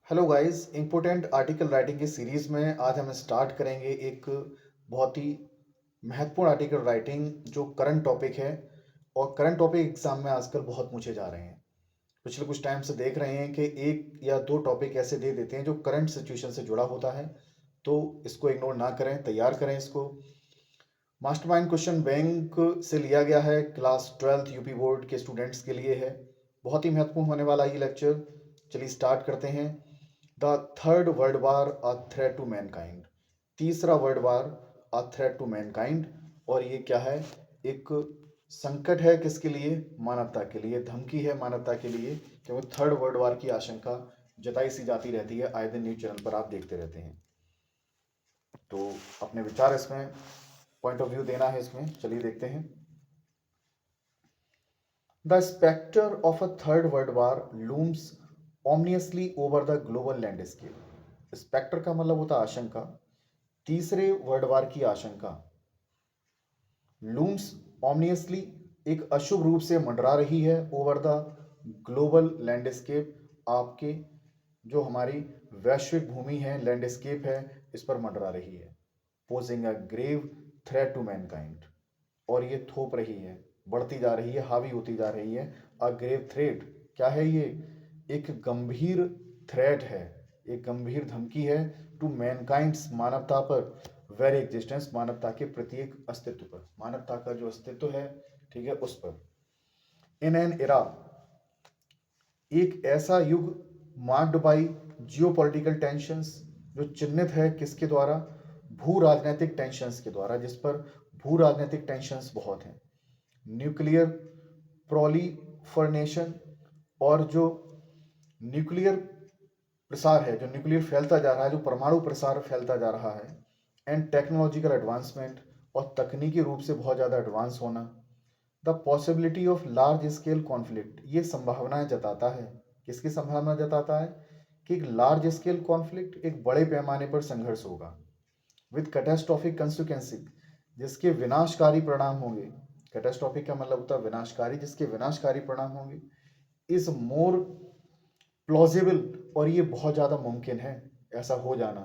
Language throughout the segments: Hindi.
Hello guys, important article writing की सीरीज़ में आज हम स्टार्ट करेंगे एक बहुत ही महत्वपूर्ण आर्टिकल राइटिंग जो करंट टॉपिक है। और करंट टॉपिक एग्जाम में आजकल बहुत पूछे जा रहे हैं। पिछले कुछ टाइम से देख रहे हैं कि एक या दो टॉपिक ऐसे दे देते हैं जो करंट सिचुएशन से जुड़ा होता है। तो इसको इग्नोर ना करें, तैयार करें इसको। मास्टरमाइंड क्वेश्चन बैंक से लिया गया है, क्लास 12th यूपी बोर्ड के स्टूडेंट्स के लिए है। बहुत ही महत्वपूर्ण होने वाला ये लेक्चर। चलिए स्टार्ट करते हैं। The third world war a threat to mankind. तीसरा world war a threat to mankind. और ये क्या है? एक संकट है किसके लिए? मानवता के लिए, धमकी है मानवता के लिए, क्योंकि थर्ड वर्ल्ड वार की आशंका जताई सी जाती रहती है। आए दिन न्यूज चैनल पर आप देखते रहते हैं। तो अपने विचार इसमें, पॉइंट ऑफ व्यू देना है इसमें। चलिए देखते हैं। The specter of a third world war looms ominously over the global landscape. Specter का मतलब होता है आशंका। तीसरे वर्ल्ड वार की आशंका लूम्स ominously एक अशुभ रूप से मंडरा रही है ओवर द ग्लोबल लैंडस्केप। आपके जो हमारी वैश्विक भूमि है, लैंडस्केप है, इस पर मंडरा रही है। Posing a grave threat to mankind. और ये थोप रही है, बढ़ती जा रही है, हावी होती जा रही है। अ ग्रेव थ्रेट क्या है? ये एक गंभीर थ्रेट है, एक गंभीर धमकी है। टू मैनकाइंड्स मानवता पर, वेरी एग्जिस्टेंस मानवता के प्रत्येक अस्तित्व पर, मानवता का जो अस्तित्व है, ठीक है, उस पर। इन एन एरा, एक ऐसा युग, मार्क्ड बाई जियोपॉलिटिकल टेंशंस, जो चिन्हित है किसके द्वारा? भू राजनीतिक टेंशंस के द्वारा, जिस पर भू राजनीतिक टेंशंस बहुत हैं। न्यूक्लियर प्रोलिफरनेशन, और जो न्यूक्लियर प्रसार है, जो न्यूक्लियर फैलता जा रहा है, जो परमाणु प्रसार फैलता जा रहा है। एंड टेक्नोलॉजिकल एडवांसमेंट, और तकनीकी रूप से बहुत ज़्यादा एडवांस होना। The possibility of large scale conflict, ये संभावनाएं जताता है। किसकी संभावना जताता है? कि एक लार्ज स्केल कॉन्फ्लिक्ट, एक बड़े पैमाने पर संघर्ष होगा। विद कैटास्ट्रॉफिक कंसिक्वेंसी, जिसके विनाशकारी परिणाम होंगे। कैटास्ट्रॉफिक का मतलब होता है विनाशकारी, जिसके विनाशकारी परिणाम होंगे। इज मोर प्लॉजिबल, और ये बहुत ज़्यादा मुमकिन है ऐसा हो जाना।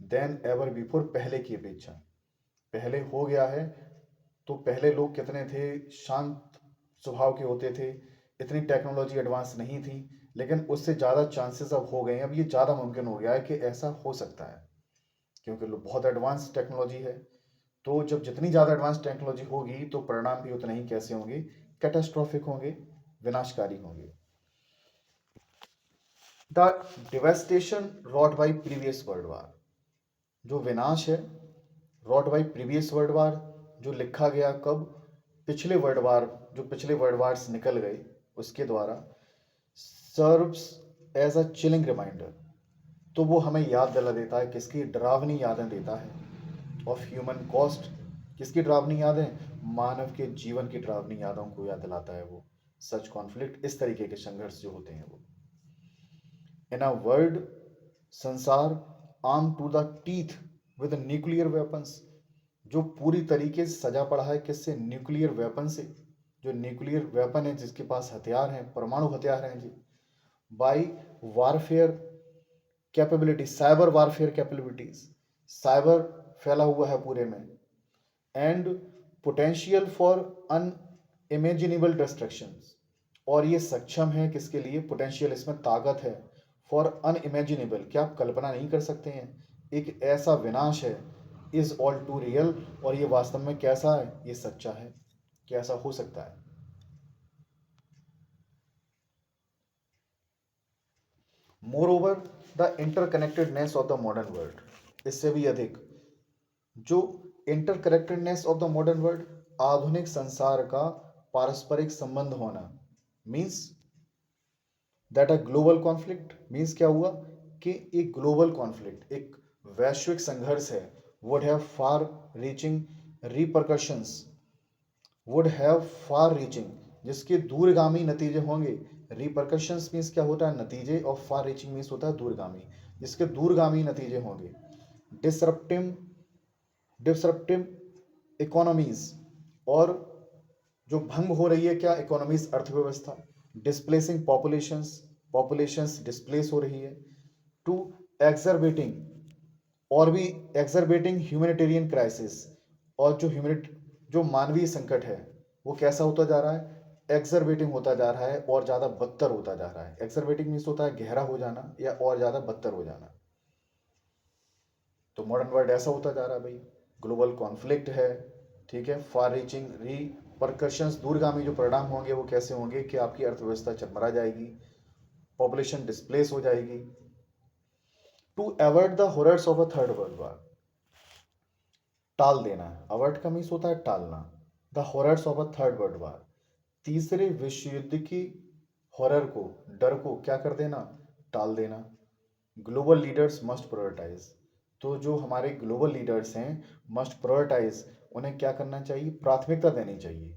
देन एवर बिफोर, पहले की अपेक्षा। पहले हो गया है। तो पहले लोग कितने थे? शांत स्वभाव के होते थे, इतनी टेक्नोलॉजी एडवांस नहीं थी। लेकिन उससे ज़्यादा चांसेस अब हो गए हैं, अब ये ज़्यादा मुमकिन हो गया है कि ऐसा हो सकता है, क्योंकि बहुत एडवांस टेक्नोलॉजी है। तो जब जितनी ज़्यादा एडवांस टेक्नोलॉजी होगी तो परिणाम भी उतने ही कैसे होंगे? कैटास्ट्रॉफिक होंगे, विनाशकारी होंगे। The devastation wrought by previous world war, जो विनाश है wrought by previous world war, जो लिखा गया कब? पिछले वर्ल्ड वार, जो पिछले वर्ल्ड वार्स निकल गए उसके द्वारा। Serves as a chilling reminder, तो वो हमें याद दिला देता है, किसकी? डरावनी यादें देता है। ऑफ ह्यूमन कॉस्ट, किसकी डरावनी यादें? मानव के जीवन की डरावनी यादों को याद दिलाता है वो। सच कॉन्फ्लिक्ट, इस तरीके के संघर्ष जो होते हैं वो। इन अ वर्ल्ड, संसार, armed to the teeth with nuclear weapons, जो पूरी तरीके से सजा पड़ा है किससे? न्यूक्लियर वेपन से। जो न्यूक्लियर वेपन है, जिसके पास हथियार हैं, परमाणु हथियार हैं जी। Bio warfare capability, cyber warfare capabilities, cyber फैला हुआ है पूरे में। And potential for unimaginable destruction, और ये सक्षम है किसके लिए? पोटेंशियल, इसमें ताकत है। फॉर अनइमेजिनेबल, क्या आप कल्पना नहीं कर सकते हैं? एक ऐसा विनाश है। इज ऑल टू रियल, और ये वास्तव में कैसा है? ये सच्चा है। कैसा हो सकता है? More over, the interconnectedness of the modern world, इससे भी अधिक, जो interconnectedness of the modern world, आधुनिक संसार का पारस्परिक संबंध होना। Means that a global conflict, means क्या हुआ? कि एक ग्लोबल कॉन्फ्लिक्ट, एक वैश्विक संघर्ष है, would have far reaching repercussions, would have far reaching, जिसके दूरगामी नतीजे होंगे। रिपरकशंस मीन्स क्या होता है? नतीजे, और फार रीचिंग मीन्स होता है दूरगामी, जिसके दूरगामी नतीजे होंगे। डिसरप्टिव डिसरप्टिव इकोनॉमीज, और जो भंग हो रही है क्या? इकोनॉमीज, अर्थव्यवस्था। डिस्प्लेसिंग पॉपुलेशंस, पॉपुलेशंस डिस्प्लेस हो रही है। टू एक्सरबेटिंग और भी एक्सरबेटिंग ह्यूमैनिटेरियन क्राइसिस, और जो मानवीय संकट है वो कैसा होता जा रहा है, एक्सरबेटिंग होता जा रहा है और ज़्यादा बदतर होता जा रहा है। एक्सरबेटिंग मीन्स होता है गहरा हो जाना या और ज़्यादा बदतर हो जाना। तो मॉडर्न वर्ल्ड ऐसा होता जा रहा है भाई, ग्लोबल कॉन्फ्लिक्ट है, ठीक है, फार रीचिंग रिपरकशंस, दूरगामी जो परिणाम होंगे वो कैसे होंगे कि आपकी अर्थव्यवस्था चरमरा जाएगी, पॉपुलेशन डिस्प्लेस हो जाएगी। To avoid the horrors of a third world war, टाल देना, अवॉइड का मीन्स होता है टालना, the horrors of a third world war, तीसरे विश्व युद्ध की हॉरर को, डर को क्या कर देना, टाल देना। ग्लोबल लीडर्स मस्ट प्रायोरिटाइज, तो जो हमारे ग्लोबल लीडर्स हैं मस्ट प्रायोरिटाइज, उन्हें क्या करना चाहिए, प्राथमिकता देनी चाहिए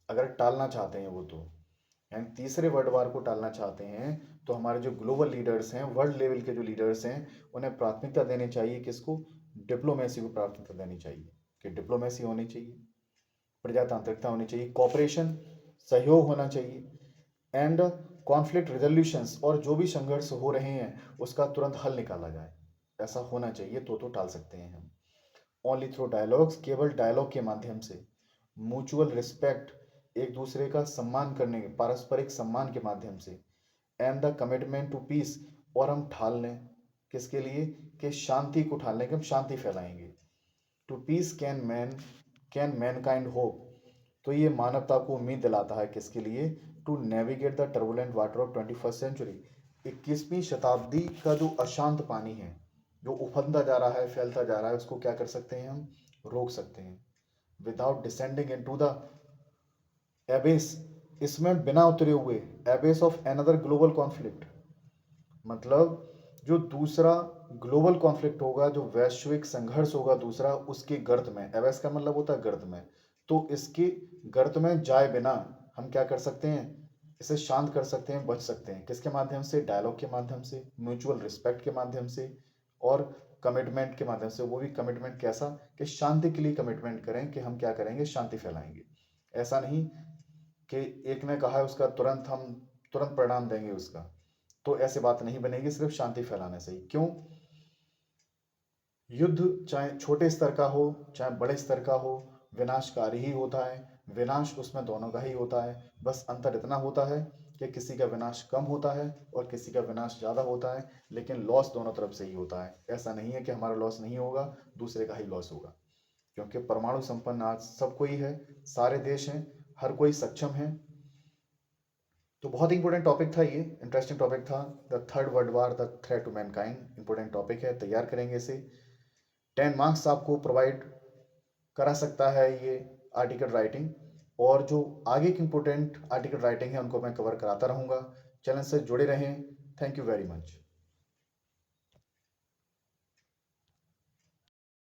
अगर टालना चाहते हैं वो। तो यानी तीसरे वर्ल्ड वार को टालना चाहते हैं तो हमारे जो ग्लोबल लीडर्स हैं, वर्ल्ड लेवल के जो लीडर्स हैं, उन्हें प्राथमिकता देनी चाहिए किसको, डिप्लोमेसी को प्राथमिकता देनी चाहिए कि डिप्लोमेसी होनी चाहिए, प्रजातांत्रिकता होनी चाहिए, कॉपरेशन, सहयोग होना चाहिए, एंड कॉन्फ्लिक्ट रिजोल्यूशंस, और जो भी संघर्ष हो रहे हैं उसका तुरंत हल निकाला जाए, ऐसा होना चाहिए तो टाल सकते हैं हम। ओनली थ्रू डायलॉग्स, केवल डायलॉग के माध्यम से, म्यूचुअल रिस्पेक्ट, एक दूसरे का सम्मान करने के, पारस्परिक सम्मान के माध्यम से, and the commitment to peace, और हम ठाल लें किसके लिए, कि शांति को ठाल लें कि हम शांति फैलाएंगे। To peace can mankind hope, तो ये मानवता को उम्मीद दिलाता है किसके लिए, to navigate the turbulent water of 21st century, 21वीं शताब्दी का जो अशांत पानी है, जो उफनता जा रहा है, फैलता जा रहा है, उसको क्या कर सकते हैं हम, रोक सकते हैं, without descending into the Abyss, इसमें बिना उतरे हुए, Abyss of another global conflict, मतलब जो दूसरा ग्लोबल कॉन्फ्लिक्ट होगा, जो वैश्विक संघर्ष होगा दूसरा, उसके गर्त में, एबेस का मतलब होता है गर्त में, तो इसके गर्त में जाए बिना हम क्या कर सकते हैं, इसे शांत कर सकते हैं, बच सकते हैं, किसके माध्यम से, डायलॉग के माध्यम से, म्यूचुअल रिस्पेक्ट के माध्यम से, और कमिटमेंट के माध्यम से। वो भी कमिटमेंट कैसा, कि शांति के लिए कमिटमेंट करें कि हम क्या करेंगे, शांति फैलाएंगे। ऐसा नहीं कि एक ने कहा है उसका तुरंत परिणाम देंगे उसका, तो ऐसे बात नहीं बनेगी सिर्फ शांति फैलाने से ही। क्यों, युद्ध चाहे छोटे स्तर का हो चाहे बड़े स्तर का हो, विनाशकारी ही होता है, विनाश उसमें दोनों का ही होता है, बस अंतर इतना होता है कि किसी का विनाश कम होता है और किसी का विनाश ज़्यादा होता है, लेकिन लॉस दोनों तरफ से ही होता है। ऐसा नहीं है कि हमारा लॉस नहीं होगा, दूसरे का ही लॉस होगा, क्योंकि परमाणु संपन्न आज सब कोई है, सारे देश हैं, हर कोई सक्षम है। तो बहुत इंपॉर्टेंट टॉपिक था ये, इंटरेस्टिंग टॉपिक था, the third world war, the threat to mankind, important topic है, तैयार करेंगे इसे। 10 मार्क्स आपको प्रोवाइड करा सकता है ये आर्टिकल राइटिंग, और जो आगे की इंपॉर्टेंट आर्टिकल राइटिंग है उनको मैं कवर कराता रहूँगा। चैनल से जुड़े रहें। Thank you very much.